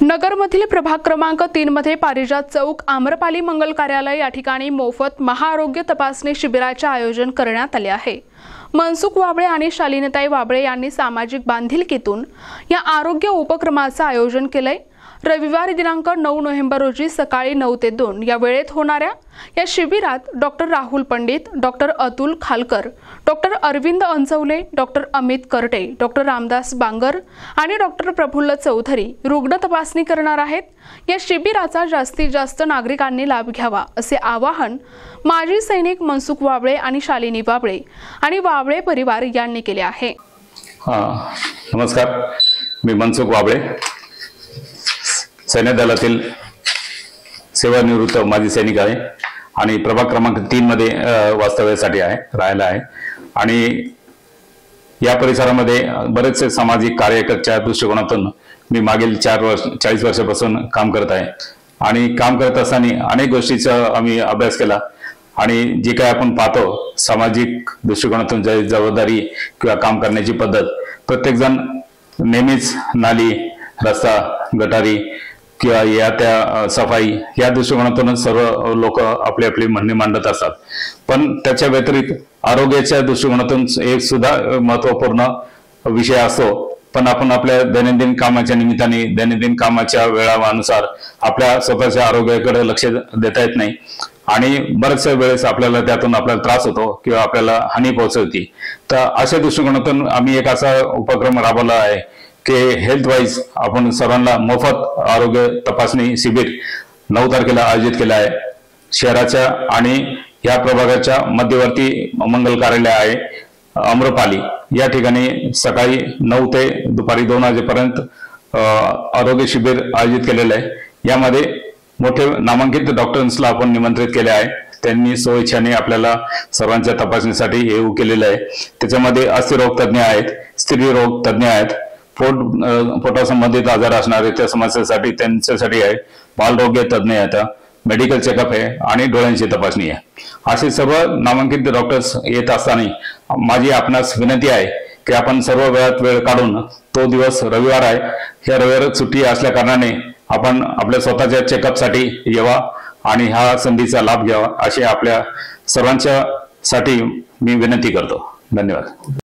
नगरमधील प्रभाग क्रमांक 3 मध्ये पारिजात चौक आम्रपाली मंगल कार्यालय या ठिकाणी मोफत महाआरोग्य तपासणी शिबिराचे आयोजन करण्यात आले आहे। मनसुख वाबळे आणि शालिनीताई वाबळे यांनी सामाजिक बांधिलकीतून या आरोग्य उपक्रमाचे आयोजन केले। रविवारी दिनांक 9 नोव्हेंबर रोजी सकाळी 9 ते 2 या वेळेत होणाऱ्या या शिबिरात doctor Rahul Pandit, doctor Atul Khalkar, doctor Arvind Anchawale, doctor Amit Karte, doctor Ramdas Bangar आणि डॉक्टर प्रफुल्ल चौधरी रुग्ण तपासणी करणार आहेत। या शिबिराचा जास्तीत जास्त नागरिकांनी लाभ घ्यावा असे आवाहन माजी सैनिक मनसुख वाबळे आणि शालिनी वाबळे आणि वाबळे परिवार यांनी केले आहे। नमस्कार, मी मनसुख वाबळे, सैन्य दलातील सेवानिवृत्त माजी सैनिक आहे आणि प्रभाग क्रमांक 3 मध्ये वास्तव्यासाठी राहायला आहे आणि या परिसरामध्ये बरेचसे सामाजिक कार्यकर्त्याच्या दृष्टिकोनातून मी मागील 40 वर्षापासून काम करत आहे आणि काम करत असताना अनेक गोष्टींचा आम्ही अभ्यास केला आणि जे काय आपण पाहतो सामाजिक दृष्टिकोनातून जबाबदारी किंवा काम करण्याची पद्धत, प्रत्येक जण नेहमीच नाली, रस्ता, गटारी किंवा या त्या सफाई या दृष्टिकोनातूनच सर्व लोक आपले आपले म्हणणे मांडत असतात। पण त्याच्या व्यतिरिक्त आरोग्याच्या दृष्टिकोनातून एक सुद्धा महत्त्वपूर्ण विषय असतो, पण आपण आपल्या दैनंदिन कामाच्या निमित्ताने दैनंदिन कामाच्या वेळानुसार आपल्या स्वतःच्या आरोग्याकडे लक्ष देता येत नाही आणि बऱ्याचशा वेळेस आपल्याला त्यातून आपल्याला त्रास होतो किंवा आपल्याला हानी पोहोचवते। तर अशा दृष्टिकोनातून आम्ही एक असा उपक्रम राबवला आहे की हेल्थ वाईज आपण सर्वांना मोफत आरोग्य तपासणी शिबिर 9 तारखेला आयोजित केला आहे। शहराच्या आणि या प्रभागाच्या मध्यवर्ती मंगल कार्यालय आहे आम्रपाली, या ठिकाणी सकाळी 9 ते दुपारी 2 वाजेपर्यंत आरोग्य शिबिर आयोजित केलेले आहे। यामध्ये मोठे नामांकित डॉक्टर्सला आपण निमंत्रित केले आहे। त्यांनी स्वइच्छेने आपल्याला सर्वांच्या तपासणीसाठी येऊ केलेले आहे। त्याच्यामध्ये अस्थिरोग तज्ञ आहेत, स्त्री रोग तज्ञ आहेत, पोटासंबंधित आजार असणारे त्या समस्येसाठी त्यांच्यासाठी आहे, बालरोग्य तज्ञ आहेत, मेडिकल चेकअप आहे आणि डोळ्यांची तपासणी आहे। असे सर्व नामांकित डॉक्टर्स येत असताना माझी आपणास विनंती आहे की आपण सर्व वेळात वेळ काढून, तो दिवस रविवार आहे, ह्या रविवार सुट्टी असल्या कारणाने आपण आपल्या स्वतःच्या चेकअपसाठी यावा आणि ह्या संधीचा लाभ घ्यावा अशी आपल्या सर्वांच्या साठी मी विनंती करतो। धन्यवाद।